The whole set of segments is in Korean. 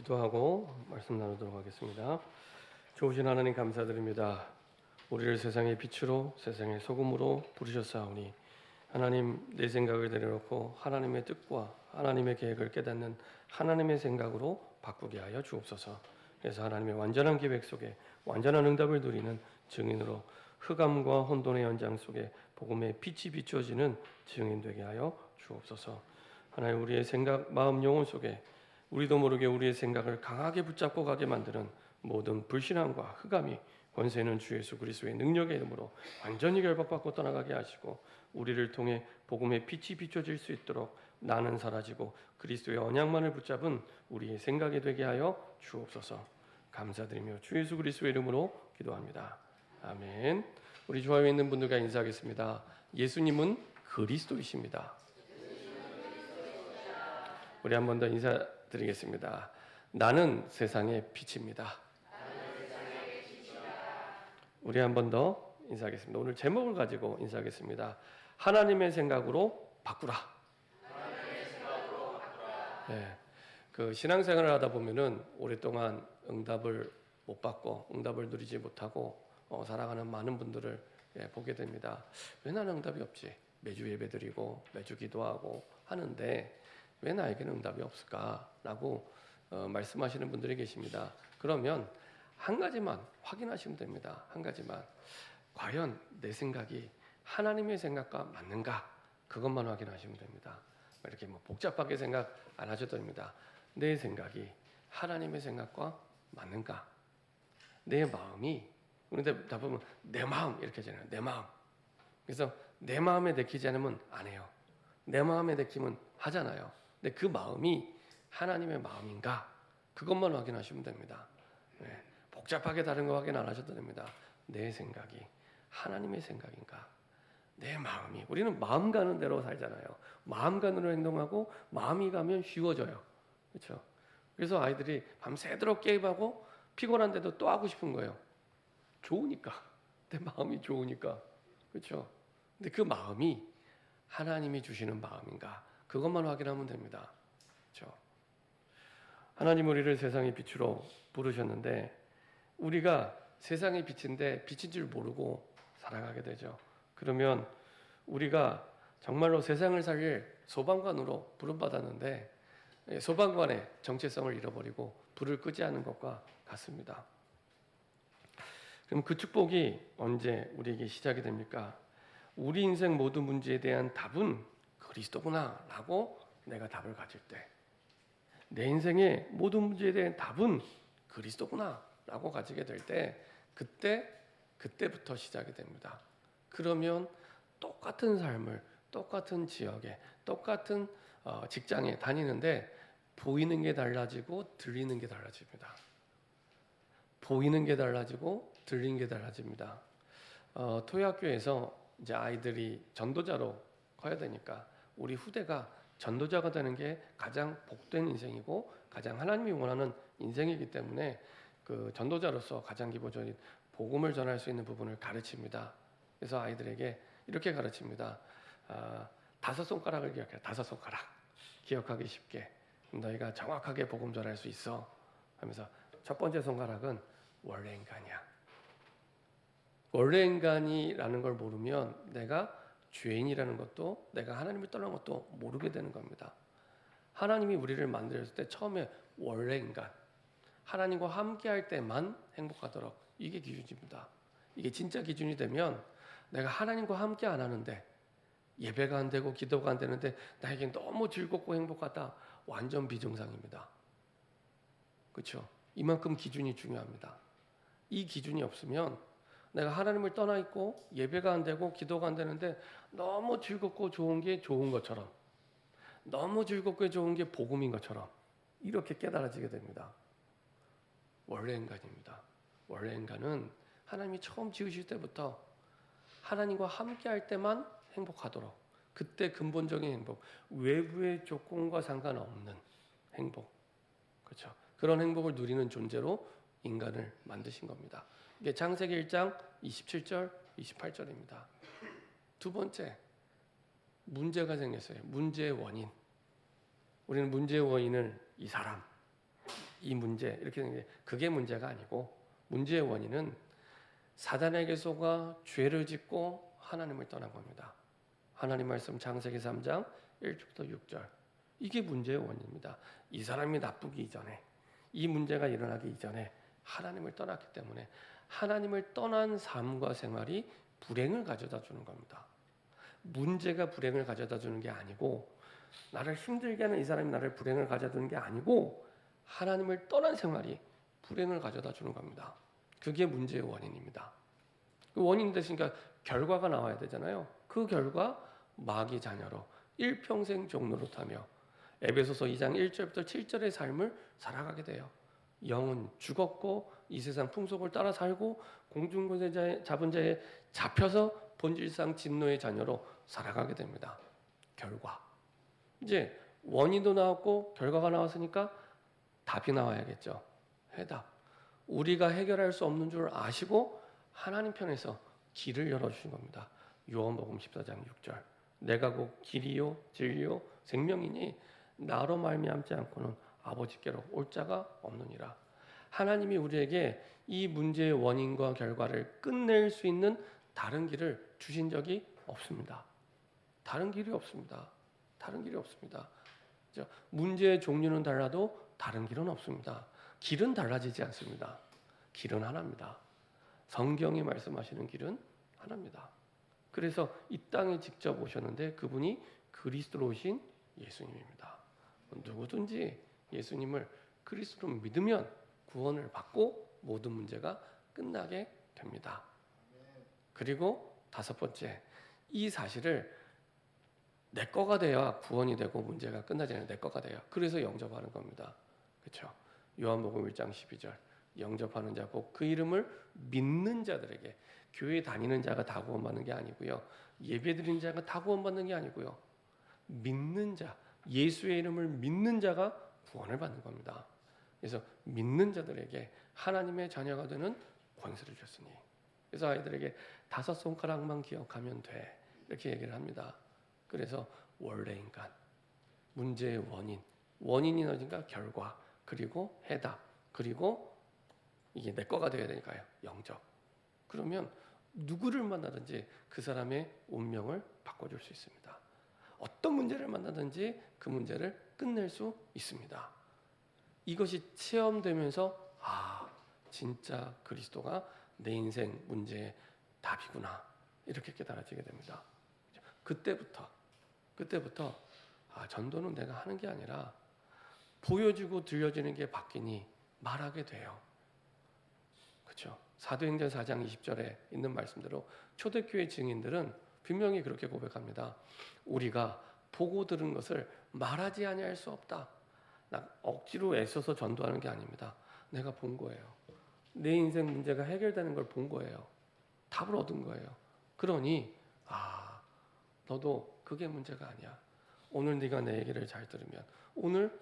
기도하고 말씀 나누도록 하겠습니다. 좋으신 하나님 감사드립니다. 우리를 세상의 빛으로 세상의 소금으로 부르셨사오니 하나님 내 생각을 내려놓고 하나님의 뜻과 하나님의 계획을 깨닫는 하나님의 생각으로 바꾸게 하여 주옵소서. 그래서 하나님의 완전한 계획 속에 완전한 응답을 누리는 증인으로 흑암과 혼돈의 연장 속에 복음의 빛이 비추어지는 증인 되게 하여 주옵소서. 하나님 우리의 생각, 마음, 영혼 속에 우리도 모르게 우리의 생각을 강하게 붙잡고 가게 만드는 모든 불신앙과 흑암이 권세 있는 주 예수 그리스도의 능력의 이름으로 완전히 결박받고 떠나가게 하시고 우리를 통해 복음의 빛이 비춰질 수 있도록 나는 사라지고 그리스도의 언약만을 붙잡은 우리의 생각이 되게 하여 주옵소서. 감사드리며 주 예수 그리스도의 이름으로 기도합니다. 아멘. 우리 주화에 있는 분들과 인사하겠습니다. 예수님은 그리스도이십니다. 우리 한 번 더 인사드리겠습니다. 나는 세상의 빛입니다. 우리 한 번 더 인사하겠습니다. 오늘 제목을 가지고 인사하겠습니다. 하나님의 생각으로 바꾸라. 네, 그 신앙생활을 하다 보면은 오랫동안 응답을 못 받고 응답을 누리지 못하고 살아가는 많은 분들을 보게 됩니다. 왜 나는 응답이 없지? 매주 예배드리고 매주 기도하고 하는데 왜 나에게는 응답이 없을까라고 말씀하시는 분들이 계십니다. 그러면 한 가지만 확인하시면 됩니다. 한 가지만 과연 내 생각이 하나님의 생각과 맞는가? 그것만 확인하시면 됩니다. 이렇게 뭐 복잡하게 생각 안 하셔도 됩니다. 내 생각이 하나님의 생각과 맞는가? 내 마음이 그런데 다 보면 내 마음 이렇게 하잖아요. 내 마음. 그래서 내 마음에 내키지 않으면 안 해요. 내 마음에 내키면 하잖아요. 근데 그 마음이 하나님의 마음인가? 그것만 확인하시면 됩니다. 네. 복잡하게 다른 거 확인 안 하셔도 됩니다. 내 생각이 하나님의 생각인가? 내 마음이 우리는 마음 가는 대로 살잖아요. 마음 가는 대로 행동하고 마음이 가면 쉬워져요. 그렇죠? 그래서 아이들이 밤새도록 게임하고 피곤한데도 또 하고 싶은 거예요. 좋으니까. 내 마음이 좋으니까. 그렇죠? 근데 그 마음이 하나님이 주시는 마음인가? 그것만 확인하면 됩니다. 그렇죠? 하나님 우리를 세상의 빛으로 부르셨는데 우리가 세상의 빛인데 빛인 줄 모르고 살아가게 되죠. 그러면 우리가 정말로 세상을 살릴 소방관으로 부름받았는데 소방관의 정체성을 잃어버리고 불을 끄지 않은 것과 같습니다. 그럼 그 축복이 언제 우리에게 시작이 됩니까? 우리 인생 모든 문제에 대한 답은 그리스도구나 라고 내가 답을 가질 때, 내 인생의 모든 문제에 대한 답은 그리스도구나 라고 가지게 될 때, 그때부터 시작이 됩니다. 그러면 똑같은 삶을 똑같은 지역에 똑같은 직장에 다니는데 보이는 게 달라지고 들리는 게 달라집니다. 보이는 게 달라지고 들리는 게 달라집니다. 토요학교에서 이제 아이들이 전도자로 커야 되니까 우리 후대가 전도자가 되는 게 가장 복된 인생이고 가장 하나님이 원하는 인생이기 때문에 그 전도자로서 가장 기본적인 복음을 전할 수 있는 부분을 가르칩니다. 그래서 아이들에게 이렇게 가르칩니다. 5손가락을 기억해. 5손가락. 기억하기 쉽게. 너희가 정확하게 복음 전할 수 있어. 하면서 첫 번째 손가락은 원래 인간이야. 원래 인간이라는 걸 모르면 내가 죄인이라는 것도 내가 하나님을 떠난 것도 모르게 되는 겁니다. 하나님이 우리를 만들었을 때 처음에 원래 인간, 하나님과 함께 할 때만 행복하도록, 이게 기준입니다. 이게 진짜 기준이 되면 내가 하나님과 함께 안 하는데 예배가 안 되고 기도가 안 되는데 나에게 너무 즐겁고 행복하다, 완전 비정상입니다. 그렇죠? 이만큼 기준이 중요합니다. 이 기준이 없으면 내가 하나님을 떠나 있고 예배가 안 되고 기도가 안 되는데 너무 즐겁고 좋은 게 좋은 것처럼, 너무 즐겁고 좋은 게 복음인 것처럼 이렇게 깨달아지게 됩니다. 원래 인간입니다. 원래 인간은 하나님이 처음 지으실 때부터 하나님과 함께 할 때만 행복하도록, 그때 근본적인 행복, 외부의 조건과 상관없는 행복, 그렇죠? 그런 행복을 누리는 존재로 인간을 만드신 겁니다. 이게 창세기 1장 27절, 28절입니다. 두 번째, 문제가 생겼어요. 문제의 원인. 우리는 문제의 원인을 이 사람, 이 문제 이렇게 되는 게 그게 문제가 아니고 문제의 원인은 사단에게 속아 죄를 짓고 하나님을 떠난 겁니다. 하나님 말씀 창세기 3장 1절부터 6절. 이게 문제의 원인입니다. 이 사람이 나쁘기 이전에 이 문제가 일어나기 이전에 하나님을 떠났기 때문에 하나님을 떠난 삶과 생활이 불행을 가져다 주는 겁니다. 문제가 불행을 가져다 주는 게 아니고 나를 힘들게 하는 이 사람이 나를 불행을 가져다 주는 게 아니고 하나님을 떠난 생활이 불행을 가져다 주는 겁니다. 그게 문제의 원인입니다. 그 원인이 됐으니까 결과가 나와야 되잖아요. 그 결과 마귀 자녀로 일평생 종노릇하며 에베소서 2장 1절부터 7절의 삶을 살아가게 돼요. 영은 죽었고 이 세상 풍속을 따라 살고 공중권세 잡은 자에 잡혀서 본질상 진노의 자녀로 살아가게 됩니다. 결과. 이제 원인도 나왔고 결과가 나왔으니까 답이 나와야겠죠. 해답. 우리가 해결할 수 없는 줄 아시고 하나님 편에서 길을 열어주신 겁니다. 요한복음 14장 6절. 내가 곧 길이요 진리요 생명이니 나로 말미암지 않고는 아버지께로 올 자가 없느니라. 하나님이 우리에게 이 문제의 원인과 결과를 끝낼 수 있는 다른 길을 주신 적이 없습니다. 다른 길이 없습니다. 다른 길이 없습니다. 문제의 종류는 달라도 다른 길은 없습니다. 길은 달라지지 않습니다. 길은 하나입니다. 성경이 말씀하시는 길은 하나입니다. 그래서 이 땅에 직접 오셨는데 그분이 그리스도로 오신 예수님입니다. 누구든지 예수님을 그리스도로 믿으면 구원을 받고 모든 문제가 끝나게 됩니다. 그리고 다섯 번째, 이 사실을 내 거가 돼야 구원이 되고 문제가 끝나지 않아요. 내 거가 돼야. 그래서 영접하는 겁니다. 그렇죠? 요한복음 1장 12절. 영접하는 자 곧 그 이름을 믿는 자들에게, 교회 다니는 자가 다 구원받는 게 아니고요. 예배드리는 자가 다 구원받는 게 아니고요. 믿는 자, 예수의 이름을 믿는 자가 구원을 받는 겁니다. 그래서 믿는 자들에게 하나님의 자녀가 되는 권세를 줬으니. 그래서 아이들에게 5손가락만 기억하면 돼. 이렇게 얘기를 합니다. 그래서 원래 인간, 문제의 원인이 어딘가 결과, 그리고 해답, 그리고 이게 내 거가 되어야 되니까요. 영접. 그러면 누구를 만나든지 그 사람의 운명을 바꿔줄 수 있습니다. 어떤 문제를 만나든지 그 문제를 끝낼 수 있습니다. 이것이 체험되면서 진짜 그리스도가 내 인생 문제의 답이구나 이렇게 깨달아지게 됩니다. 그때부터 전도는 내가 하는 게 아니라 보여주고 들려지는 게 바뀌니 말하게 돼요. 그렇죠? 사도행전 4장 20절에 있는 말씀대로 초대교회 증인들은 분명히 그렇게 고백합니다. 우리가 보고 들은 것을 말하지 아니할 수 없다. 나 억지로 애써서 전도하는 게 아닙니다. 내가 본 거예요. 내 인생 문제가 해결되는 걸 본 거예요. 답을 얻은 거예요. 그러니 너도 그게 문제가 아니야. 오늘 네가 내 얘기를 잘 들으면 오늘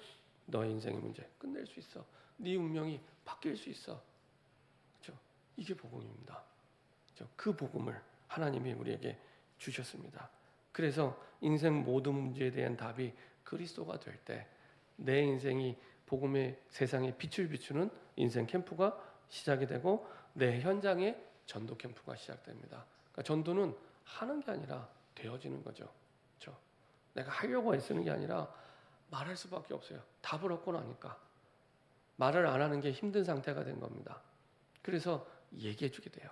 너의 인생의 문제 끝낼 수 있어. 네 운명이 바뀔 수 있어. 그렇죠? 이게 복음입니다. 그렇죠? 그 복음을 하나님이 우리에게 주셨습니다. 그래서 인생 모든 문제에 대한 답이 그리스도가 될 때 내 인생이 복음의 세상에 빛을 비추는 인생 캠프가 시작이 되고 내 현장에 전도 캠프가 시작됩니다. 그러니까 전도는 하는 게 아니라 되어지는 거죠. 그렇죠? 내가 하려고 애쓰는 게 아니라 말할 수밖에 없어요. 답을 얻고 나니까. 말을 안 하는 게 힘든 상태가 된 겁니다. 그래서 얘기해 주게 돼요.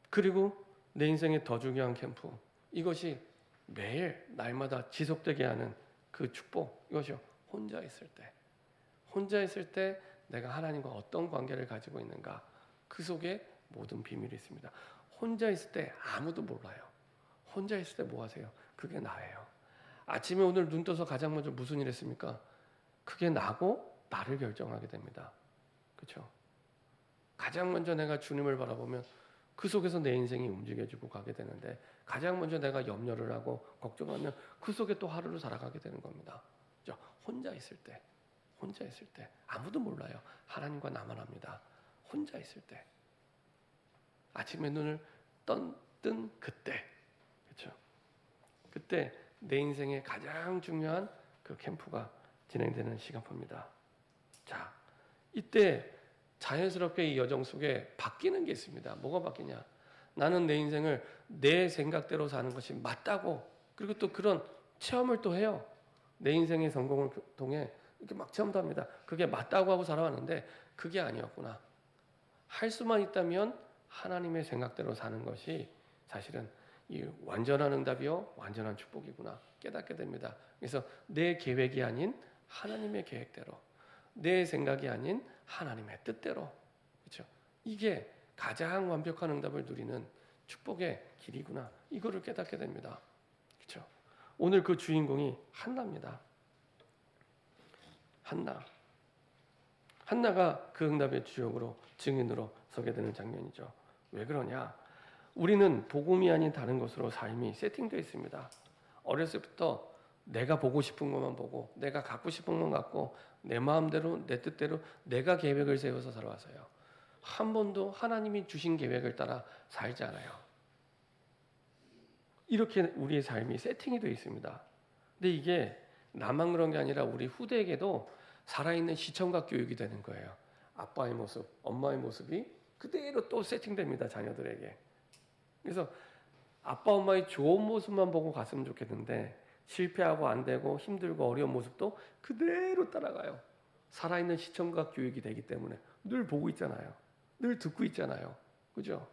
그리고 내 인생의 더 중요한 캠프. 이것이 매일 날마다 지속되게 하는 그 축복. 이것이요. 혼자 있을 때. 혼자 있을 때 내가 하나님과 어떤 관계를 가지고 있는가. 그 속에 모든 비밀이 있습니다. 혼자 있을 때 아무도 몰라요. 혼자 있을 때 뭐 하세요? 그게 나예요. 아침에 오늘 눈 떠서 가장 먼저 무슨 일 했습니까? 그게 나고 나를 결정하게 됩니다. 그렇죠? 가장 먼저 내가 주님을 바라보면 그 속에서 내 인생이 움직여지고 가게 되는데 가장 먼저 내가 염려를 하고 걱정하면 그 속에 또 하루를 살아가게 되는 겁니다. 그렇죠? 혼자 있을 때 아무도 몰라요. 하나님과 나만 합니다. 혼자 있을 때 아침에 눈을 뜬 그때 그렇죠? 그때 내 인생의 가장 중요한 그 캠프가 진행되는 시간표입니다. 자, 이때 자연스럽게 이 여정 속에 바뀌는 게 있습니다. 뭐가 바뀌냐? 나는 내 인생을 내 생각대로 사는 것이 맞다고, 그리고 또 그런 체험을 또 해요. 내 인생의 성공을 통해 이렇게 막 체험도 합니다. 그게 맞다고 하고 살아왔는데 그게 아니었구나. 할 수만 있다면 하나님의 생각대로 사는 것이 사실은 이 완전한 응답이요, 완전한 축복이구나 깨닫게 됩니다. 그래서 내 계획이 아닌 하나님의 계획대로, 내 생각이 아닌 하나님의 뜻대로, 그렇죠? 이게 가장 완벽한 응답을 누리는 축복의 길이구나. 이거를 깨닫게 됩니다. 그렇죠? 오늘 그 주인공이 한나입니다. 한나가 그 응답의 주역으로, 증인으로 서게 되는 장면이죠. 왜 그러냐? 우리는 복음이 아닌 다른 것으로 삶이 세팅되어 있습니다. 어렸을 때부터 내가 보고 싶은 것만 보고, 내가 갖고 싶은 것만 갖고, 내 마음대로, 내 뜻대로 내가 계획을 세워서 살아와서요. 한 번도 하나님이 주신 계획을 따라 살지 않아요. 이렇게 우리의 삶이 세팅이 되어 있습니다. 근데 이게 나만 그런 게 아니라 우리 후대에게도 살아있는 시청각 교육이 되는 거예요. 아빠의 모습, 엄마의 모습이 그대로 또 세팅됩니다. 자녀들에게. 그래서 아빠 엄마의 좋은 모습만 보고 갔으면 좋겠는데 실패하고 안 되고 힘들고 어려운 모습도 그대로 따라가요. 살아있는 시청각 교육이 되기 때문에 늘 보고 있잖아요. 늘 듣고 있잖아요. 그죠?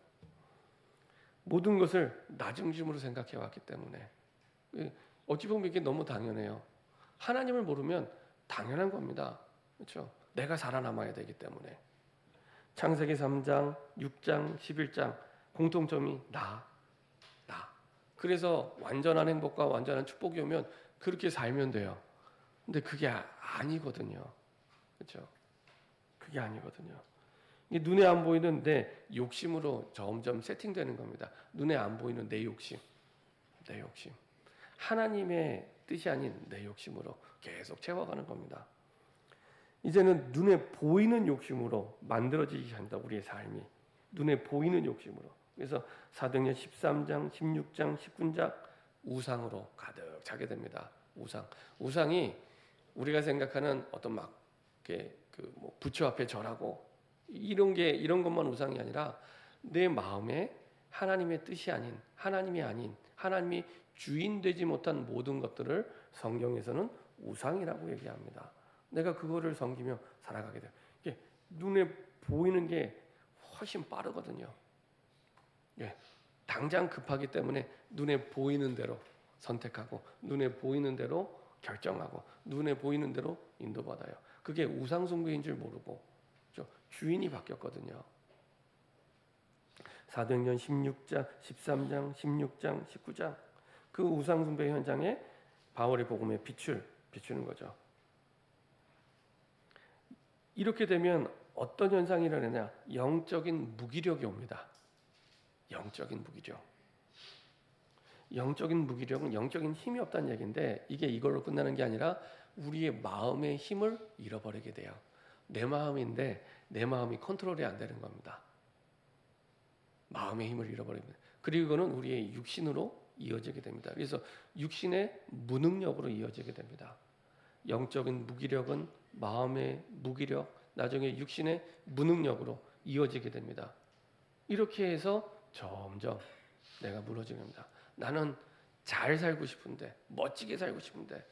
모든 것을 나중심으로 생각해 왔기 때문에 어찌 보면 이게 너무 당연해요. 하나님을 모르면 당연한 겁니다. 그렇죠? 내가 살아남아야 되기 때문에. 창세기 3장, 6장, 11장 공통점이 나. 그래서 완전한 행복과 완전한 축복이 오면 그렇게 살면 돼요. 근데 그게 아니거든요. 그렇죠? 그게 아니거든요. 이게 눈에 안 보이는 내 욕심으로 점점 세팅되는 겁니다. 눈에 안 보이는 내 욕심. 하나님의 뜻이 아닌 내 욕심으로 계속 채워가는 겁니다. 이제는 눈에 보이는 욕심으로 만들어지기 합니다. 우리의 삶이. 눈에 보이는 욕심으로. 그래서 사도행전 13장, 16장, 19장 우상으로 가득 차게 됩니다. 우상이 우리가 생각하는 어떤 막 뭐 부처 앞에 절하고 이런 것만 우상이 아니라 내 마음에 하나님의 뜻이 아닌, 하나님이 주인 되지 못한 모든 것들을 성경에서는 우상이라고 얘기합니다. 내가 그거를 섬기며 살아가게 돼요. 이게 눈에 보이는 게 훨씬 빠르거든요. 예, 당장 급하기 때문에 눈에 보이는 대로 선택하고, 눈에 보이는 대로 결정하고, 눈에 보이는 대로 인도받아요. 그게 우상숭배인 줄 모르고 주인이 바뀌었거든요. 사도행전 16장, 13장, 16장, 19장 그 우상숭배 현장에 바울의 복음에 비추는 거죠. 이렇게 되면 어떤 현상이 일어나냐? 영적인 무기력이 옵니다. 영적인 무기력은 영적인 힘이 없다는 얘기인데, 이게 이걸로 끝나는 게 아니라 우리의 마음의 힘을 잃어버리게 돼요. 내 마음인데 내 마음이 컨트롤이 안 되는 겁니다. 마음의 힘을 잃어버립니다. 그리고 이거는 우리의 육신으로 이어지게 됩니다. 그래서 육신의 무능력으로 이어지게 됩니다. 영적인 무기력은 마음의 무기력, 나중에 육신의 무능력으로 이어지게 됩니다. 이렇게 해서 점점 내가 무너지게 됩니다. 나는 잘 살고 싶은데, 멋지게 살고 싶은데,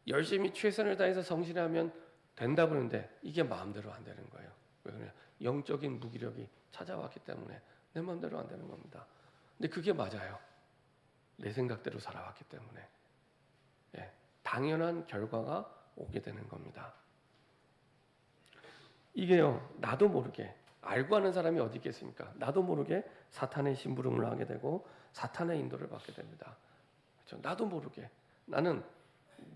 열심히 최선을 다해서 성실하면 된다 그러는데 이게 마음대로 안 되는 거예요. 왜 그러냐? 영적인 무기력이 찾아왔기 때문에 내 마음대로 안 되는 겁니다. 근데 그게 맞아요. 내 생각대로 살아왔기 때문에. 예, 당연한 결과가 오게 되는 겁니다. 이게요, 나도 모르게, 알고 하는 사람이 어디 있겠습니까? 나도 모르게 사탄의 심부름을 하게 되고 사탄의 인도를 받게 됩니다. 그렇죠? 나도 모르게 나는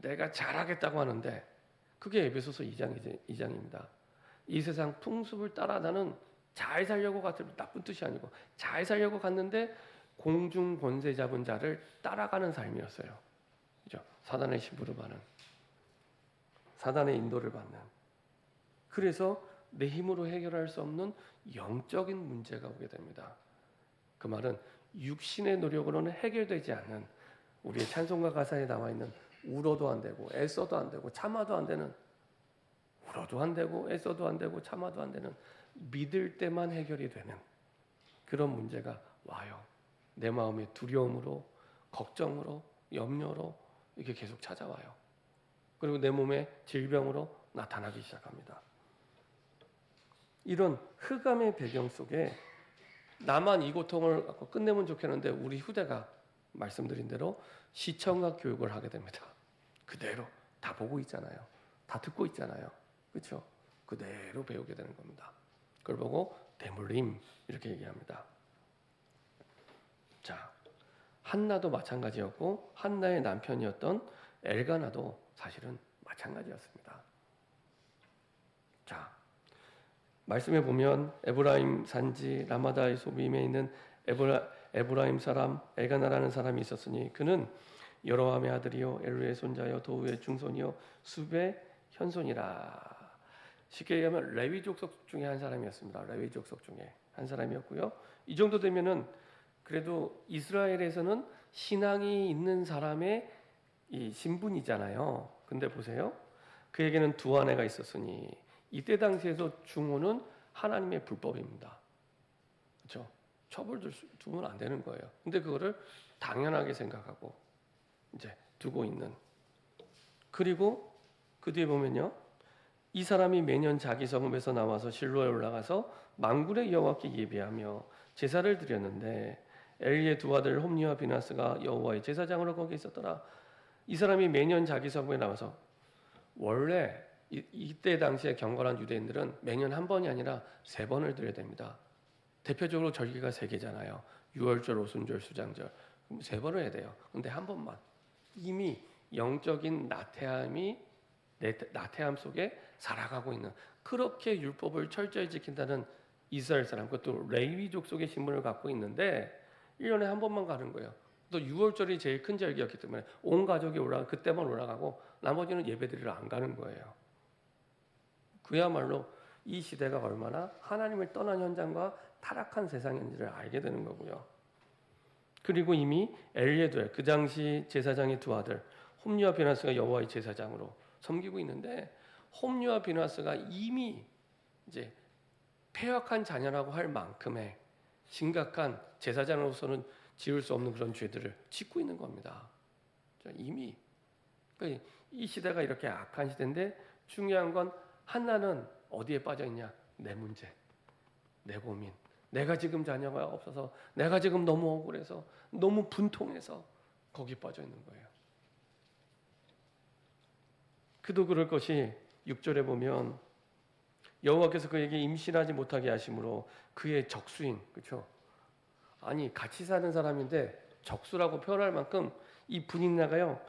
내가 잘하겠다고 하는데, 그게 에베소서 2장입니다. 이 세상 풍습을 따라 나는 잘 살려고 갔을 때, 나쁜 뜻이 아니고 잘 살려고 갔는데 공중 권세 잡은 자를 따라가는 삶이었어요. 그렇죠? 사단의 심부름하는, 사단의 인도를 받는. 그래서 내 힘으로 해결할 수 없는 영적인 문제가 오게 됩니다. 그 말은 육신의 노력으로는 해결되지 않는, 우리의 찬송가 가사에 나와 있는 울어도 안 되고 애써도 안 되고 참아도 안 되는 울어도 안 되고 애써도 안 되고 참아도 안 되는, 믿을 때만 해결이 되는 그런 문제가 와요. 내 마음의 두려움으로, 걱정으로, 염려로 이렇게 계속 찾아와요. 그리고 내 몸에 질병으로 나타나기 시작합니다. 이런 흑암의 배경 속에 나만 이 고통을 갖고 끝내면 좋겠는데 우리 후대가 말씀드린 대로 시청각 교육을 하게 됩니다. 그대로 다 보고 있잖아요. 다 듣고 있잖아요. 그렇죠? 그대로 배우게 되는 겁니다. 그걸 보고 대물림 이렇게 얘기합니다. 자, 한나도 마찬가지였고 한나의 남편이었던 엘가나도 사실은 마찬가지였습니다. 자, 말씀해 보면 에브라임 산지 라마다의 소빔에 있는 에브라임 사람 엘가나라는 사람이 있었으니 그는 여로함의 아들이요 엘루의 손자요 도우의 중손이요 숲의 현손이라. 쉽게 얘기하면 레위 족속 중에 한 사람이었습니다. 레위 족속 중에 한 사람이었고요. 이 정도 되면은 그래도 이스라엘에서는 신앙이 있는 사람의 이 신분이잖아요. 근데 보세요. 그에게는 두 아내가 있었으니 이때 당시에서 중혼은 하나님의 불법입니다. 그렇죠? 처벌 두면 안 되는 거예요. 근데 그거를 당연하게 생각하고 이제 두고 있는. 그리고 그 뒤에 보면요. 이 사람이 매년 자기 성읍에서 나와서 실로에 올라가서 만군의 여호와께 예배하며 제사를 드렸는데 엘리의 두 아들 홈니와 비나스가 여호와의 제사장으로 거기 있었더라. 이 사람이 매년 자기 성읍에 나와서 원래 이때 당시에 경건한 유대인들은 매년 한 번이 아니라 세 번을 드려야 됩니다. 대표적으로 절기가 세 개잖아요. 유월절, 오순절, 수장절. 세 번을 해야 돼요. 근데 한 번만. 이미 영적인 나태함 속에 살아가고 있는, 그렇게 율법을 철저히 지킨다는 이스라엘 사람, 그것도 레위족 속의 신분을 갖고 있는데 1년에 한 번만 가는 거예요. 또 6월절이 제일 큰 절기였기 때문에 온 가족이 그때만 올라가고 나머지는 예배드리러 안 가는 거예요. 그야말로 이 시대가 얼마나 하나님을 떠난 현장과 타락한 세상인지를 알게 되는 거고요. 그리고 이미 엘리에도의 그 당시 제사장의 두 아들 홈리와 비나스가 여호와의 제사장으로 섬기고 있는데, 홈리와 비나스가 이미 이제 폐역한 자녀라고 할 만큼의 심각한, 제사장으로서는 지을 수 없는 그런 죄들을 짓고 있는 겁니다. 이미 그러니까 이 시대가 이렇게 악한 시대인데, 중요한 건 한나는 어디에 빠져 있냐? 내 문제, 내 고민, 내가 지금 자녀가 없어서, 내가 지금 너무 억울해서, 너무 분통해서 거기 빠져 있는 거예요. 그도 그럴 것이 6절에 보면 여호와께서 그에게 임신하지 못하게 하심으로 그의 적수인, 그렇죠? 아니 같이 사는 사람인데 적수라고 표현할 만큼 이 분인나가요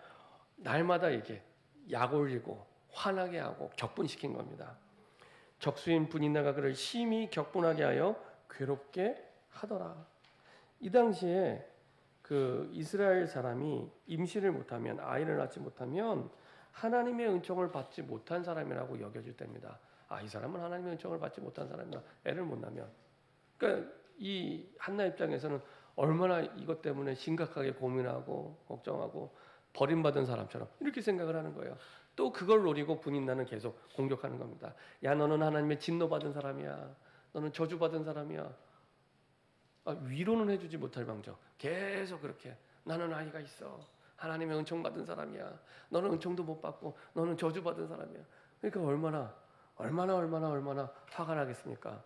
날마다 이게 약 올리고 화나게 하고 격분시킨 겁니다. 적수인 분인나가 그를 심히 격분하게 하여 괴롭게 하더라. 이 당시에 그 이스라엘 사람이 임신을 못하면, 아이를 낳지 못하면 하나님의 은총을 받지 못한 사람이라고 여겨질 때입니다. 아, 이 사람은 하나님의 은총을 받지 못한 사람이다. 애를 못 낳으면. 그러니까 이 한나 입장에서는 얼마나 이것 때문에 심각하게 고민하고 걱정하고 버림받은 사람처럼 이렇게 생각을 하는 거예요. 또 그걸 노리고 분인나는 계속 공격하는 겁니다. 야, 너는 하나님의 진노받은 사람이야. 너는 저주받은 사람이야. 위로는 해주지 못할 망정 계속 그렇게, 나는 아이가 있어. 하나님의 은총 받은 사람이야. 너는 은총도 못 받고 너는 저주받은 사람이야. 그러니까 얼마나 화가 나겠습니까?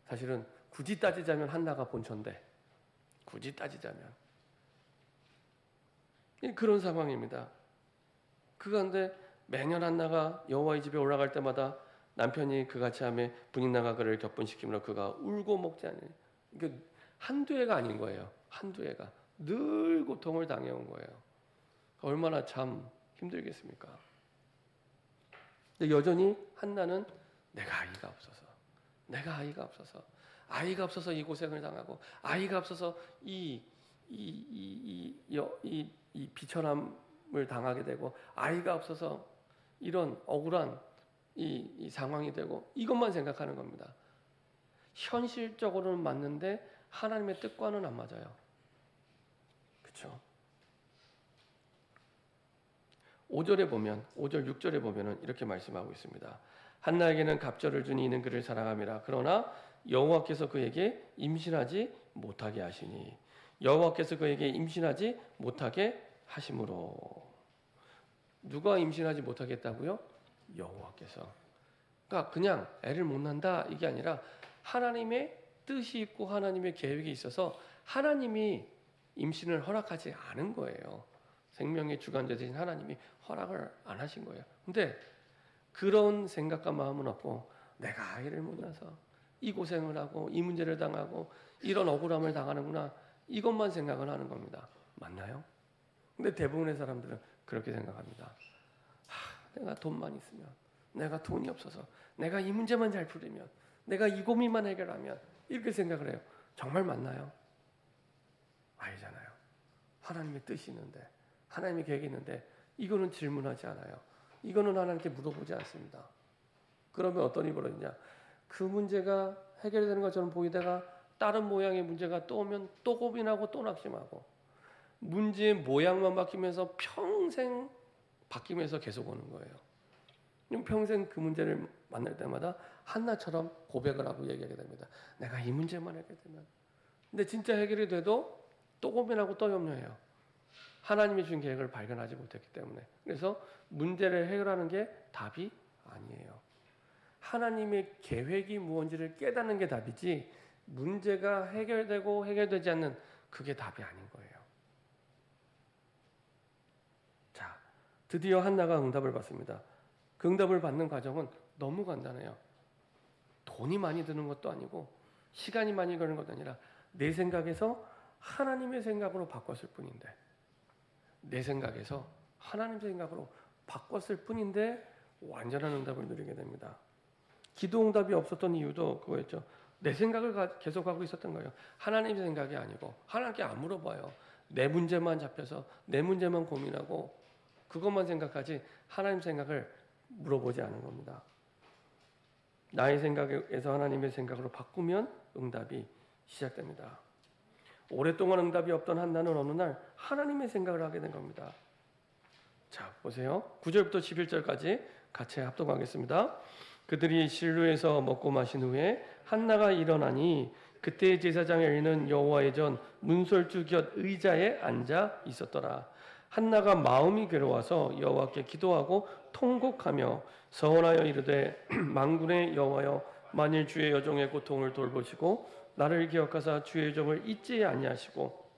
사실은 굳이 따지자면 한나가 본처인데, 굳이 따지자면 그런 상황입니다. 그런데 매년 한나가 여호와의 집에 올라갈 때마다 남편이 그같이 하며 분인나가 그를 격분시키므로 그가 울고 먹지 않으니, 그러니까 한두 해가 아닌 거예요. 한두 해가 늘 고통을 당해온 거예요. 얼마나 참 힘들겠습니까? 근데 여전히 한나는 내가 아이가 없어서 이 고생을 당하고, 아이가 없어서 이 비천함을 당하게 되고, 아이가 없어서 이런 억울한 이 상황이 되고, 이것만 생각하는 겁니다. 현실적으로는 맞는데 하나님의 뜻과는 안 맞아요. 그렇죠? 5절 6절에 보면은 이렇게 말씀하고 있습니다. 한나에게는 갑절을 주니 이는 그를 사랑함이라. 그러나 여호와께서 그에게 임신하지 못하게 하시니 여호와께서 그에게 임신하지 못하게 하심으로. 누가 임신하지 못하게 했다고요? 여호와께서. 그러니까 그냥 애를 못 낳는다 이게 아니라 하나님의 뜻이 있고 하나님의 계획이 있어서 하나님이 임신을 허락하지 않은 거예요. 생명의 주관자 되신 하나님이 허락을 안 하신 거예요. 근데 그런 생각과 마음은 없고 내가 아이를 못 낳아서 이 고생을 하고 이 문제를 당하고 이런 억울함을 당하는구나 이것만 생각을 하는 겁니다. 맞나요? 근데 대부분의 사람들은 그렇게 생각합니다. 내가 돈만 있으면, 내가 돈이 없어서, 내가 이 문제만 잘 풀리면, 내가 이 고민만 해결하면 이렇게 생각을 해요. 정말 맞나요? 아니잖아요. 하나님의 뜻이 있는데, 하나님의 계획이 있는데 이거는 질문하지 않아요. 이거는 하나님께 물어보지 않습니다. 그러면 어떤 일이 벌어지냐? 그 문제가 해결되는 것처럼 보이다가 다른 모양의 문제가 또 오면 또 고민하고 또 낙심하고 문제의 모양만 바뀌면서 평생 바뀌면서 계속 오는 거예요. 평생 그 문제를 만날 때마다 한나처럼 고백을 하고 얘기하게 됩니다. 내가 이 문제만 해결되면. 근데 진짜 해결이 돼도 또 고민하고 또 염려해요. 하나님이 준 계획을 발견하지 못했기 때문에. 그래서 문제를 해결하는 게 답이 아니에요. 하나님의 계획이 무엇인지를 깨닫는 게 답이지 문제가 해결되고 해결되지 않는 그게 답이 아닌 거예요. 자, 드디어 한나가 응답을 받습니다. 그 응답을 받는 과정은 너무 간단해요. 돈이 많이 드는 것도 아니고 시간이 많이 걸리는 것도 아니라 내 생각에서 하나님의 생각으로 바꿨을 뿐인데 내 생각에서 하나님 생각으로 바꿨을 뿐인데 완전한 응답을 누리게 됩니다. 기도 응답이 없었던 이유도 그거였죠. 내 생각을 계속하고 있었던 거예요. 하나님 생각이 아니고 하나님께 안 물어봐요. 내 문제만 잡혀서 내 문제만 고민하고 그것만 생각하지 하나님 생각을 물어보지 않은 겁니다. 나의 생각에서 하나님의 생각으로 바꾸면 응답이 시작됩니다. 오랫동안 응답이 없던 한나는 어느 날 하나님의 생각을 하게 된 겁니다. 자, 보세요. 9절부터 11절까지 같이 합독하겠습니다. 그들이 실로에서 먹고 마신 후에 한나가 일어나니 그때 제사장의 엘리는 여호와의 전 문설주 곁 의자에 앉아 있었더라. 한나가 마음이 괴로워서 여호와께 기도하고 통곡하며 서원하여 이르되 만군의 여호와여 만일 주의 여종의 고통을 돌보시고 나를 기억하사 주의 여종을 잊지 아니하시고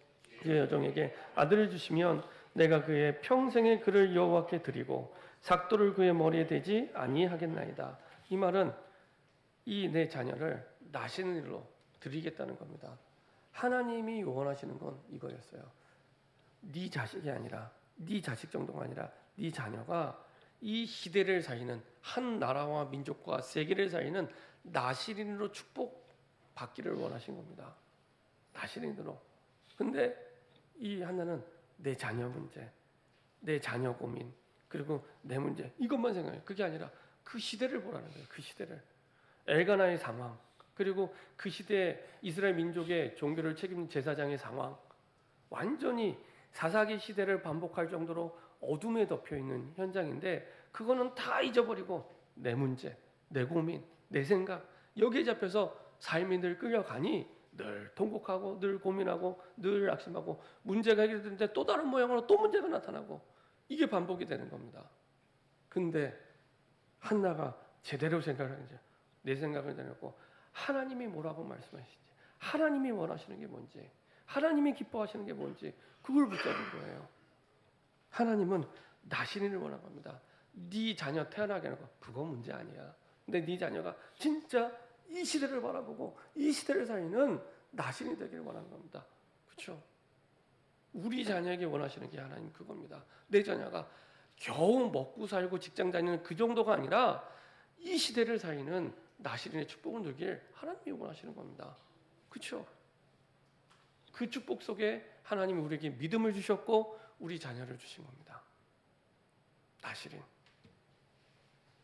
주의 여종에게 아들을 주시면 내가 그의 평생의 그를 여호와께 드리고 삭도를 그의 머리에 대지 아니하겠나이다. 이 말은 이 내 자녀를 나시는 일로 드리겠다는 겁니다. 하나님이 원하시는 건 이거였어요. 네 자식이 아니라 네 자식 정도가 아니라 네 자녀가 이 시대를 살리는 한 나라와 민족과 세계를 살리는 나시린으로 축복받기를 원하신 겁니다. 나시린으로. 근데 이 하나는 내 자녀 문제, 내 자녀 고민, 그리고 내 문제 이것만 생각해요. 그게 아니라 그 시대를 보라는 거예요. 그 시대를. 엘가나의 상황, 그리고 그 시대 이스라엘 민족의 종교를 책임진 제사장의 상황, 완전히 사사기 시대를 반복할 정도로 어둠에 덮여 있는 현장인데 그거는 다 잊어버리고 내 문제, 내 고민, 내 생각 여기에 잡혀서 삶이 늘 끌려가니 늘 통곡하고 늘 고민하고 늘 낙심하고 문제가 해결되는데 또 다른 모양으로 또 문제가 나타나고 이게 반복이 되는 겁니다. 근데 한나가 제대로 생각을 하는지 내 생각을 내놓고 하나님이 뭐라고 말씀하시지, 하나님이 원하시는 게 뭔지, 하나님이 기뻐하시는 게 뭔지 그걸 붙잡은 거예요. 하나님은 나신인을 원한 겁니다. 네 자녀 태어나게 하는 거 그거 문제 아니야. 근데 네 자녀가 진짜 이 시대를 바라보고 이 시대를 살리는 나신이 되기를 원하는 겁니다. 그렇죠? 우리 자녀에게 원하시는 게 하나님 그겁니다. 내 자녀가 겨우 먹고 살고 직장 다니는 그 정도가 아니라 이 시대를 살리는 나시린의 축복을 누리길 하나님이 원하시는 겁니다. 그렇죠? 그 축복 속에 하나님이 우리에게 믿음을 주셨고 우리 자녀를 주신 겁니다. 나시린.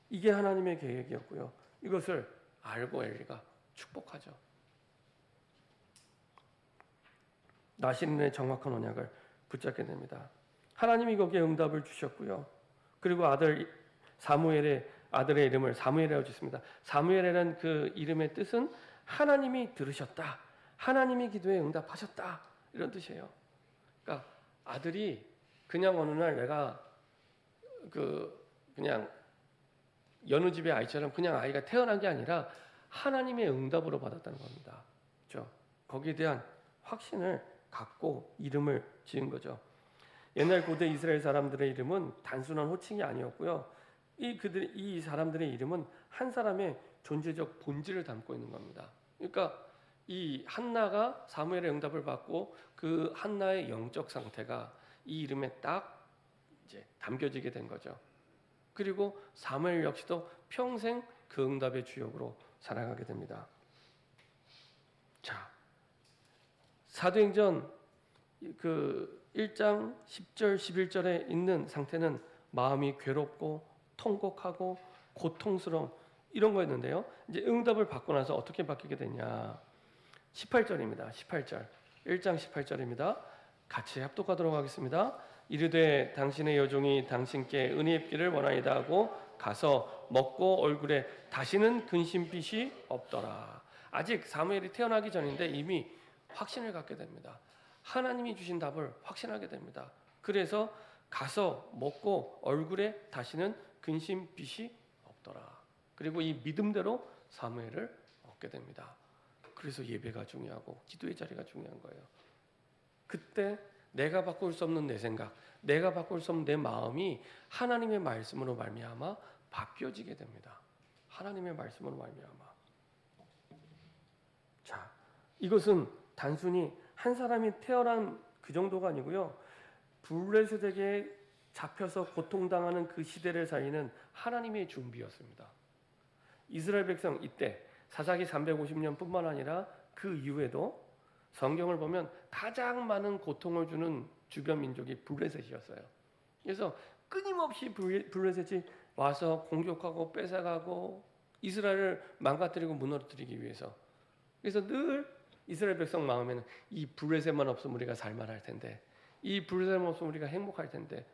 이게 하나님의 계획이었고요. 이것을 알고 엘리가 축복하죠. 나시린의 정확한 언약을 붙잡게 됩니다. 하나님이 거기에 응답을 주셨고요. 그리고 아들 사무엘의 아들의 이름을 사무엘이라고 짓습니다. 사무엘이라는 그 이름의 뜻은 하나님이 들으셨다, 하나님이 기도에 응답하셨다, 이런 뜻이에요. 그러니까 아들이 그냥 어느 날 내가 그냥 여느 집의 아이처럼 그냥 아이가 태어난 게 아니라 하나님의 응답으로 받았다는 겁니다. 그렇죠? 거기에 대한 확신을 갖고 이름을 지은 거죠. 옛날 고대 이스라엘 사람들의 이름은 단순한 호칭이 아니었고요. 이 사람들의 이름은 한 사람의 존재적 본질을 담고 있는 겁니다. 그러니까 이 한나가 사무엘의 응답을 받고 그 한나의 영적 상태가 이 이름에 딱 이제 담겨지게 된 거죠. 그리고 사무엘 역시도 평생 그 응답의 주역으로 살아가게 됩니다. 자, 사도행전 그 1장 10절 11절에 있는 상태는 마음이 괴롭고 통곡하고 고통스러운 이런 거였는데요. 이제 응답을 받고 나서 어떻게 바뀌게 되냐? 18절입니다. 18절. 1장 18절입니다. 같이 합독하도록 하겠습니다. 이르되 당신의 여종이 당신께 은혜 입기를 원하이다 하고 가서 먹고 얼굴에 다시는 근심빛이 없더라. 아직 사무엘이 태어나기 전인데 이미 확신을 갖게 됩니다. 하나님이 주신 답을 확신하게 됩니다. 그래서 가서 먹고 얼굴에 다시는 근심빛이 없더라. 그리고 이 믿음대로 사무엘을 얻게 됩니다. 그래서 예배가 중요하고 기도의 자리가 중요한 거예요. 그때 내가 바꿀 수 없는 내 생각, 내가 바꿀 수 없는 내 마음이 하나님의 말씀으로 말미암아 바뀌어지게 됩니다. 하나님의 말씀으로 말미암아. 자, 이것은 단순히 한 사람이 태어난 그 정도가 아니고요. 블레셋에게 잡혀서 고통당하는 그 시대를 살리는 하나님의 준비였습니다. 이스라엘 백성 이때 사사기 350년뿐만 아니라 그 이후에도 성경을 보면 가장 많은 고통을 주는 주변 민족이 블레셋이었어요. 그래서 끊임없이 블레셋이 와서 공격하고 뺏어가고 이스라엘을 망가뜨리고 무너뜨리기 위해서. 그래서 늘 이스라엘 백성 마음에는 이 블레셋만 없으면 우리가 살만할 텐데, 이 블레셋만 없으면 우리가 행복할 텐데,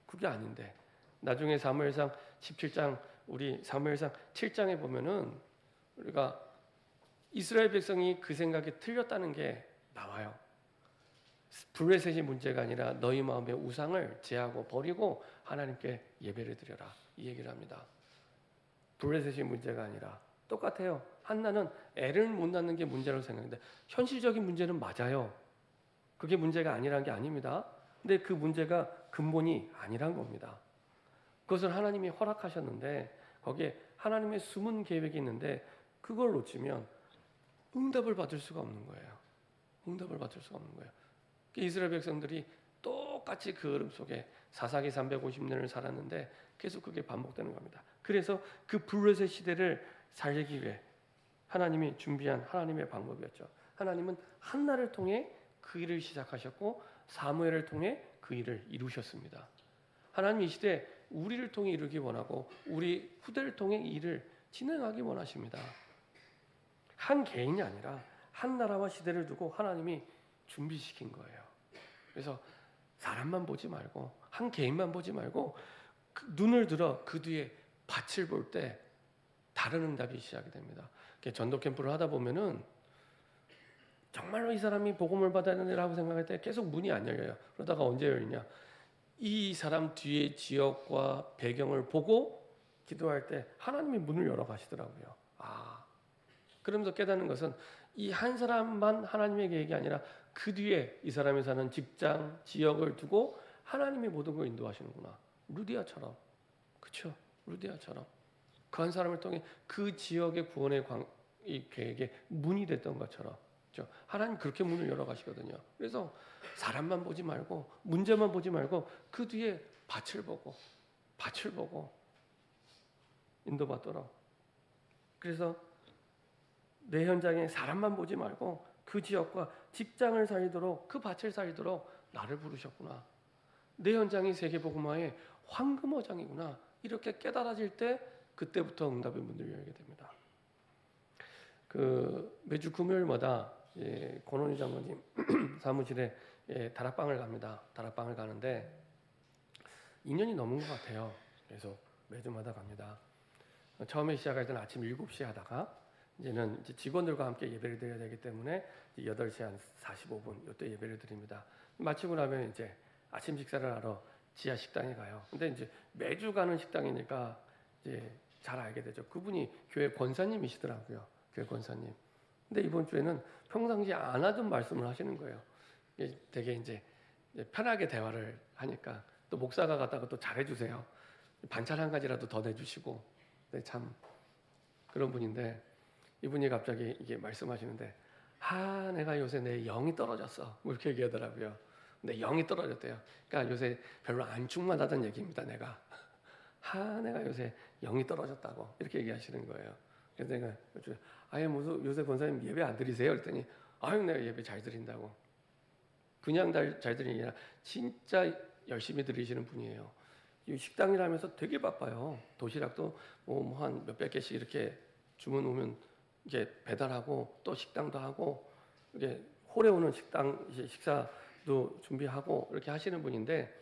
그게 아닌데 나중에 사무엘상 17장 우리 사무엘상 7장에 보면은 우리가 이스라엘 백성이 그 생각이 틀렸다는 게 나와요. 블레셋이 문제가 아니라 너희 마음의 우상을 제하고 버리고 하나님께 예배를 드려라, 이 얘기를 합니다. 블레셋이 문제가 아니라 똑같아요. 한나는 애를 못 낳는 게 문제라고 생각했는데 현실적인 문제는 맞아요. 그게 문제가 아니라는 게 아닙니다. 근데 그 문제가 근본이 아니란 겁니다. 그것을 하나님이 허락하셨는데 거기에 하나님의 숨은 계획이 있는데 그걸 놓치면 응답을 받을 수가 없는 거예요. 응답을 받을 수가 없는 거예요. 이스라엘 백성들이 똑같이 그 흐름 속에 사사기 350년을 살았는데 계속 그게 반복되는 겁니다. 그래서 그 블레셋 시대를 살리기 위해 하나님이 준비한 하나님의 방법이었죠. 하나님은 한나를 통해 그 일을 시작하셨고 사무엘을 통해 그 일을 이루셨습니다. 하나님 이 시대에 우리를 통해 이루기 원하고 우리 후대를 통해 이 일을 진행하기 원하십니다. 한 개인이 아니라 한 나라와 시대를 두고 하나님이 준비시킨 거예요. 그래서 사람만 보지 말고 한 개인만 보지 말고 눈을 들어 그 뒤에 밭을 볼 때 다른 응답이 시작이 됩니다. 전도 캠프를 하다 보면은 정말로 이 사람이 복음을 받아야 되라고 생각할 때 계속 문이 안 열려요. 그러다가 언제 열리냐? 이 사람 뒤에 지역과 배경을 보고 기도할 때 하나님이 문을 열어 가시더라고요. 그러면서 깨닫는 것은 이 한 사람만 하나님의 계획이 아니라 그 뒤에 이 사람이 사는 직장, 지역을 두고 하나님이 모든 걸 인도하시는구나. 루디아처럼. 그렇죠? 루디아처럼. 그 한 사람을 통해 그 지역의 구원의 이 계획에 문이 됐던 것처럼. 그렇죠? 하나님 그렇게 문을 열어 가시거든요. 그래서 사람만 보지 말고 문제만 보지 말고 그 뒤에 밭을 보고 인도받도록. 그래서 내 현장에 사람만 보지 말고 그 지역과 직장을 살리도록 그 밭을 살리도록 나를 부르셨구나. 내 현장이 세계복음화의 황금어장이구나. 이렇게 깨달아질 때 그때부터 응답의 문을 열게 됩니다. 매주 금요일마다 권원희 장로님 사무실에 다락방을 갑니다. 다락방을 가는데 2년이 넘은 것 같아요. 그래서 매주마다 갑니다. 처음에 시작할 때는 아침 7시에 하다가 이제는 이제 직원들과 함께 예배를 드려야 되기 때문에 8시 한 45분 이때 예배를 드립니다. 마치고 나면 이제 아침 식사를 하러 지하 식당에 가요. 근데 이제 매주 가는 식당이니까 이제 잘 알게 되죠. 그분이 교회 권사님이시더라고요. 교회 권사님. 근데 이번 주에는 평상시 안 하던 말씀을 하시는 거예요. 되게 이제 편하게 대화를 하니까 또 목사가 갔다가 또 잘해주세요. 반찬 한 가지라도 더 내주시고. 네, 참 그런 분인데 이분이 갑자기 이게 말씀하시는데 내가 요새 내 영이 떨어졌어. 뭐 이렇게 얘기하더라고요. 내 영이 떨어졌대요. 그러니까 요새 별로 안 충만하다는 얘기입니다. 내가 요새 영이 떨어졌다고 이렇게 얘기하시는 거예요. 그래서 내가 무슨 요새 권사님 예배 안 드리세요? 그랬더니 내가 예배 잘 드린다고. 그냥 잘 드리는 게 아니라 진짜 열심히 드리시는 분이에요. 이 식당이라면서 되게 바빠요. 도시락도 뭐 한 몇백 개씩 이렇게 주문 오면 이게 배달하고 또 식당도 하고 이게 홀에 오는 식당 식사도 준비하고 이렇게 하시는 분인데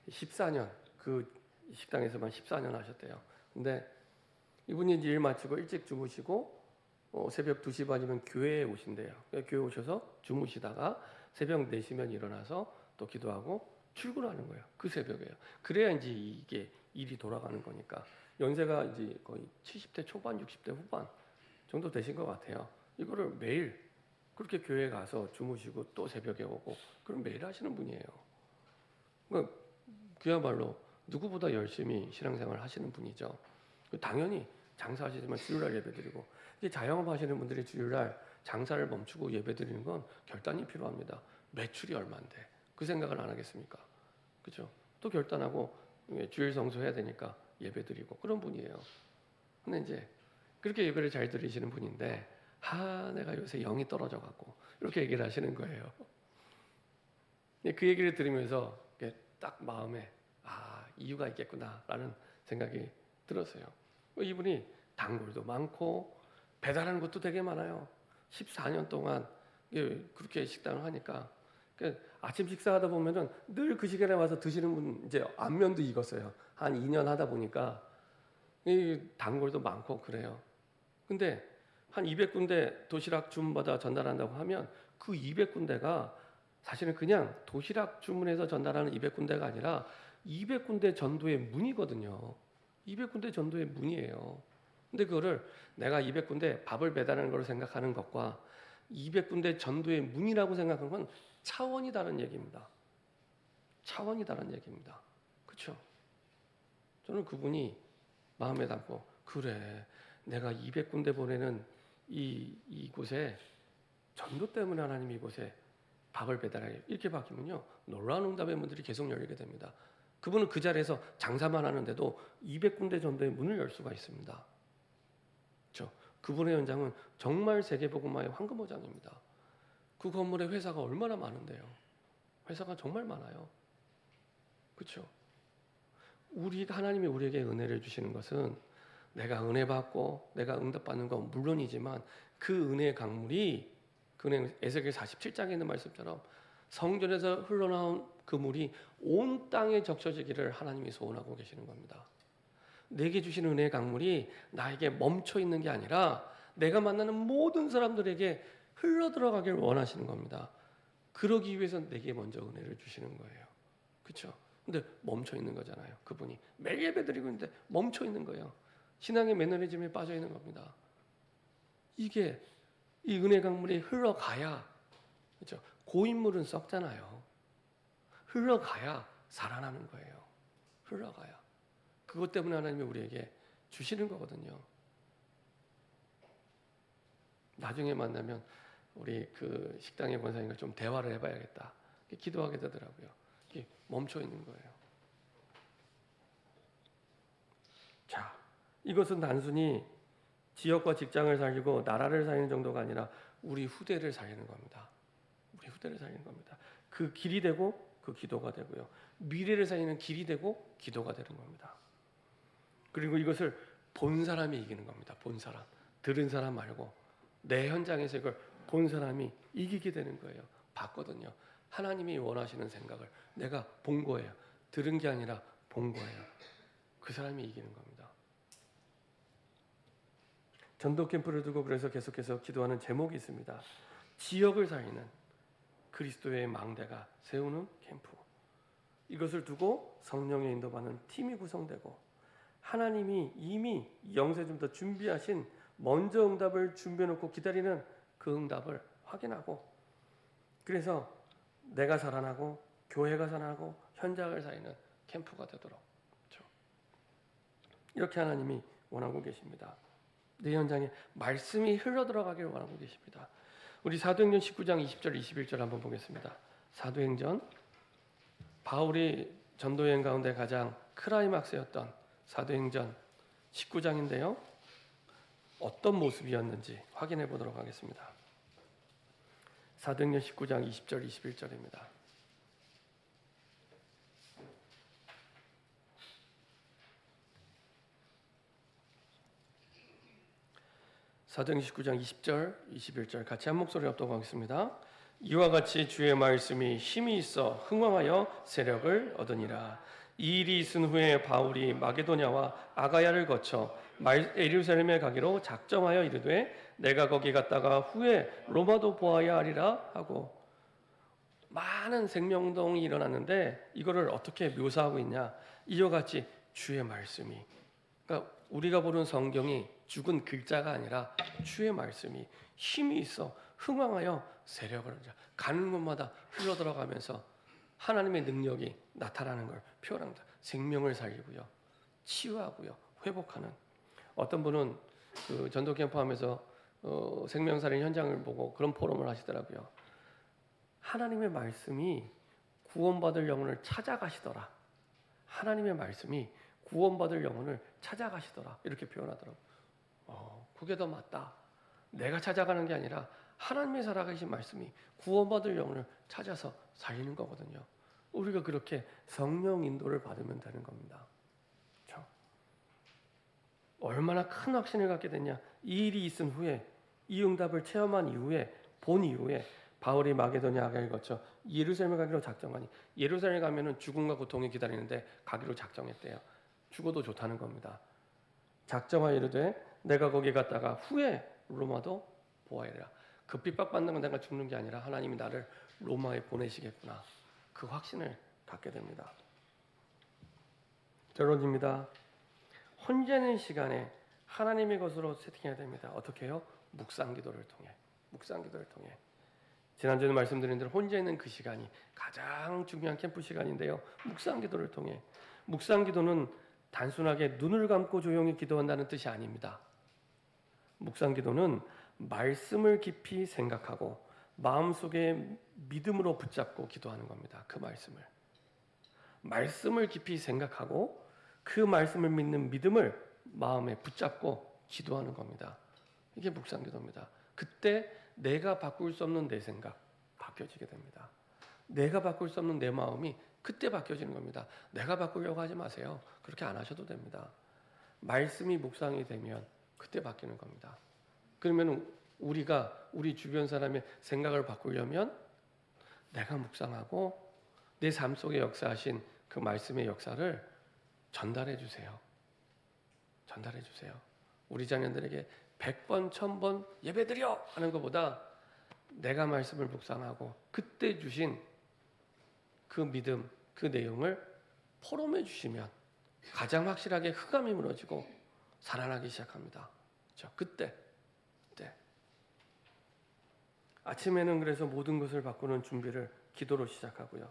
14년 그 식당에서만 14년 하셨대요. 근데 이분이 이제 일 마치고 일찍 주무시고 새벽 2시 반이면 교회에 오신대요. 교회 오셔서 주무시다가 새벽 4시면 일어나서 또 기도하고 출근하는 거예요. 그 새벽에요. 그래야 이제 이게 일이 돌아가는 거니까. 연세가 이제 거의 70대 초반, 60대 후반 정도 되신 것 같아요. 이거를 매일 그렇게 교회 가서 주무시고 또 새벽에 오고 그럼 매일 하시는 분이에요. 그러니까 그야말로 누구보다 열심히 신앙생활 하시는 분이죠. 당연히 장사하시지만 주일날 예배드리고 이제 자영업 하시는 분들이 주일날 장사를 멈추고 예배드리는 건 결단이 필요합니다. 매출이 얼마인데 그 생각을 안 하겠습니까? 그렇죠? 또 결단하고 주일 성수해야 되니까 예배드리고 그런 분이에요. 근데 이제 그렇게 예배를 잘 드리시는 분인데 내가 요새 영이 떨어져 갖고 이렇게 얘기를 하시는 거예요. 그 얘기를 들으면서 딱 마음에 이유가 있겠구나라는 생각이 들었어요. 이분이 단골도 많고 배달하는 것도 되게 많아요. 14년 동안 그렇게 식당을 하니까 아침 식사하다 보면은 늘 그 시간에 와서 드시는 분 이제 안면도 익었어요. 한 2년 하다 보니까 이 단골도 많고 그래요. 근데 한 200군데 도시락 주문받아 전달한다고 하면 그 200군데가 사실은 그냥 도시락 주문해서 전달하는 200군데가 아니라 200군데 전도의 문이거든요. 200군데 전도의 문이에요. 근데 그거를 내가 200군데 밥을 배달하는 걸 생각하는 것과 200군데 전도의 문이라고 생각하는 건 차원이 다른 얘기입니다. 차원이 다른 얘기입니다. 그렇죠? 저는 그분이 마음에 담고 그래 내가 200군데 보내는 이곳에 전도 때문에 하나님이 이곳에 밥을 배달하게 이렇게 바뀌면요 놀라운 응답의 문들이 계속 열리게 됩니다. 그분은 그 자리에서 장사만 하는데도 200군데 전도의 문을 열 수가 있습니다. 그렇죠? 그분의 연장은 정말 세계복음화의 황금어장입니다. 그 건물에 회사가 얼마나 많은데요. 회사가 정말 많아요. 그렇죠? 하나님이 우리에게 은혜를 주시는 것은 내가 은혜 받고 내가 응답받는 건 물론이지만 그 은혜의 강물이 에스겔 47장에 있는 말씀처럼 성전에서 흘러나온 그 물이 온 땅에 적셔지기를 하나님이 소원하고 계시는 겁니다. 내게 주신 은혜의 강물이 나에게 멈춰 있는 게 아니라 내가 만나는 모든 사람들에게 흘러 들어가길 원하시는 겁니다. 그러기 위해서 내게 먼저 은혜를 주시는 거예요. 그렇죠? 근데 멈춰 있는 거잖아요. 그분이 매일 예배드리고 있는데 멈춰 있는 거예요. 신앙의 매너리즘에 빠져 있는 겁니다. 이게 이 은혜 강물이 흘러가야 그렇죠? 고인물은 썩잖아요. 흘러가야 살아나는 거예요. 흘러가야. 그것 때문에 하나님이 우리에게 주시는 거거든요. 나중에 만나면 우리 그 식당의 권사님과 좀 대화를 해봐야겠다. 기도하게 되더라고요. 이게 멈춰 있는 거예요. 자, 이것은 단순히 지역과 직장을 살리고 나라를 살리는 정도가 아니라 우리 후대를 살리는 겁니다. 우리 후대를 살리는 겁니다. 그 길이 되고 그 기도가 되고요. 미래를 살리는 길이 되고 기도가 되는 겁니다. 그리고 이것을 본 사람이 이기는 겁니다. 본 사람. 들은 사람 말고 내 현장에서 이걸 본 사람이 이기게 되는 거예요. 봤거든요. 하나님이 원하시는 생각을 내가 본 거예요. 들은 게 아니라 본 거예요. 그 사람이 이기는 겁니다. 전도 캠프를 두고 그래서 계속해서 기도하는 제목이 있습니다. 지역을 살리는 그리스도의 망대가 세우는 캠프. 이것을 두고 성령의 인도받는 팀이 구성되고 하나님이 이미 영세전부터 준비하신 먼저 응답을 준비해놓고 기다리는 그 응답을 확인하고 그래서 내가 살아나고 교회가 살아나고 현장을 살리는 캠프가 되도록 그렇죠? 이렇게 하나님이 원하고 계십니다. 내 현장에 말씀이 흘러들어가기를 원하고 계십니다. 우리 사도행전 19장 20절 21절 한번 보겠습니다. 사도행전 바울이 전도여행 가운데 가장 크라이막스였던 사도행전 19장인데요. 어떤 모습이었는지 확인해 보도록 하겠습니다. 사도행전 19장 20절 21절입니다. 사도행전 19장 20절 21절 같이 한 목소리 합독하겠습니다. 이와 같이 주의 말씀이 힘이 있어 흥왕하여 세력을 얻으니라. 이 일이 있은 후에 바울이 마게도냐와 아가야를 거쳐 예루살렘에 가기로 작정하여 이르되 내가 거기 갔다가 후에 로마도 보아야 하리라 하고 많은 생명동이 일어났는데 이거를 어떻게 묘사하고 있냐. 이와 같이 주의 말씀이 그러니까 우리가 보는 성경이 죽은 글자가 아니라 주의 말씀이 힘이 있어 흥왕하여 세력을 얻으리라. 가는 곳마다 흘러들어가면서 하나님의 능력이 나타나는 걸 표현합니다. 생명을 살리고요. 치유하고요. 회복하는. 어떤 분은 그 전도 캠프하면서 생명살인 현장을 보고 그런 포럼을 하시더라고요. 하나님의 말씀이 구원받을 영혼을 찾아가시더라. 하나님의 말씀이 구원받을 영혼을 찾아가시더라. 이렇게 표현하더라고요. 그게 더 맞다. 내가 찾아가는 게 아니라 하나님의 살아계신 말씀이 구원받을 영혼을 찾아서 살리는 거거든요. 우리가 그렇게 성령 인도를 받으면 되는 겁니다. 그렇죠? 얼마나 큰 확신을 갖게 됐냐. 이 일이 있은 후에 이 응답을 체험한 이후에 본 이후에 바울이 마게도냐 아가야를 거쳐 예루살렘에 가기로 작정하니 예루살렘에 가면은 죽음과 고통이 기다리는데 가기로 작정했대요. 죽어도 좋다는 겁니다. 작정하여 이르되 내가 거기 갔다가 후에 로마도 보아야리라. 그 핍박받는 건 내가 죽는 게 아니라 하나님이 나를 로마에 보내시겠구나. 그 확신을 갖게 됩니다. 결론입니다. 혼자 있는 시간에 하나님의 것으로 세팅해야 됩니다. 어떻게 해요? 묵상기도를 통해. 묵상기도를 통해. 지난주에 말씀드린 대로 혼자 있는 그 시간이 가장 중요한 캠프 시간인데요. 묵상기도를 통해. 묵상기도는 단순하게 눈을 감고 조용히 기도한다는 뜻이 아닙니다. 묵상기도는 말씀을 깊이 생각하고 마음속에 믿음으로 붙잡고 기도하는 겁니다. 그 말씀을 깊이 생각하고 그 말씀을 믿는 믿음을 마음에 붙잡고 기도하는 겁니다. 이게 묵상기도입니다. 그때 내가 바꿀 수 없는 내 생각 바뀌어지게 됩니다. 내가 바꿀 수 없는 내 마음이 그때 바뀌어지는 겁니다. 내가 바꾸려고 하지 마세요. 그렇게 안 하셔도 됩니다. 말씀이 묵상이 되면 그때 바뀌는 겁니다. 그러면 우리가 우리 주변 사람의 생각을 바꾸려면 내가 묵상하고 내 삶 속에 역사하신 그 말씀의 역사를 전달해 주세요. 전달해 주세요. 우리 자녀들에게 100번, 1000번 예배드려 하는 것보다 내가 말씀을 묵상하고 그때 주신 그 믿음, 그 내용을 포럼해 주시면 가장 확실하게 흑암이 무너지고 살아나기 시작합니다. 그렇죠? 그때 아침에는 그래서 모든 것을 바꾸는 준비를 기도로 시작하고요.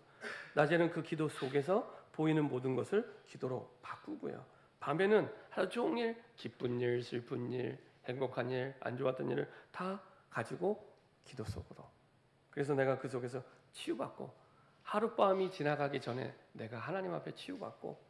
낮에는 그 기도 속에서 보이는 모든 것을 기도로 바꾸고요. 밤에는 하루 종일 기쁜 일, 슬픈 일, 행복한 일, 안 좋았던 일을 다 가지고 기도 속으로. 그래서 내가 그 속에서 치유받고 하룻밤이 지나가기 전에 내가 하나님 앞에 치유받고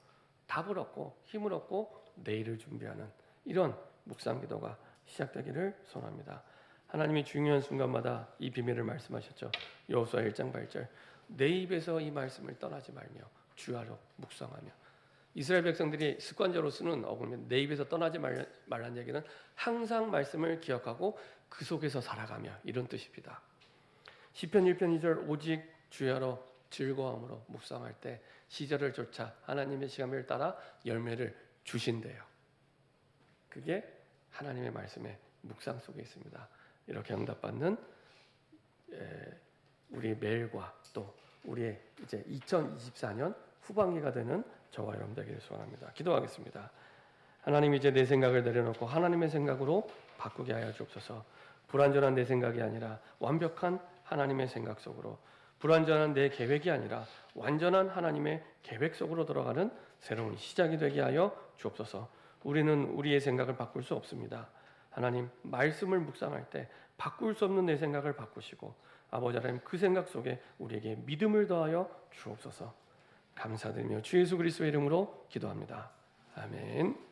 답을 얻고 힘을 얻고 내일을 준비하는 이런 묵상기도가 시작되기를 소원합니다. 하나님이 중요한 순간마다 이 비밀을 말씀하셨죠. 여호수아 1장 8절 내 입에서 이 말씀을 떠나지 말며 주야로 묵상하며. 이스라엘 백성들이 습관적으로 쓰는 어구면 내 입에서 떠나지 말란 얘기는 항상 말씀을 기억하고 그 속에서 살아가며 이런 뜻입니다. 시편 1편 2절 오직 주야로 즐거움으로 묵상할 때 시절을 쫓아 하나님의 시간을 따라 열매를 주신대요. 그게 하나님의 말씀의 묵상 속에 있습니다. 이렇게 응답받는 우리 매일과 또 우리의 이제 2024년 후반기가 되는 저와 여러분 되기를 소원합니다. 기도하겠습니다. 하나님, 이제 내 생각을 내려놓고 하나님의 생각으로 바꾸게 하여 주옵소서. 불완전한 내 생각이 아니라 완벽한 하나님의 생각 속으로, 불완전한 내 계획이 아니라 완전한 하나님의 계획 속으로 들어가는 새로운 시작이 되게 하여 주옵소서. 우리는 우리의 생각을 바꿀 수 없습니다. 하나님, 말씀을 묵상할 때 바꿀 수 없는 내 생각을 바꾸시고 아버지 하나님, 그 생각 속에 우리에게 믿음을 더하여 주옵소서. 감사드리며 주 예수 그리스도의 이름으로 기도합니다. 아멘.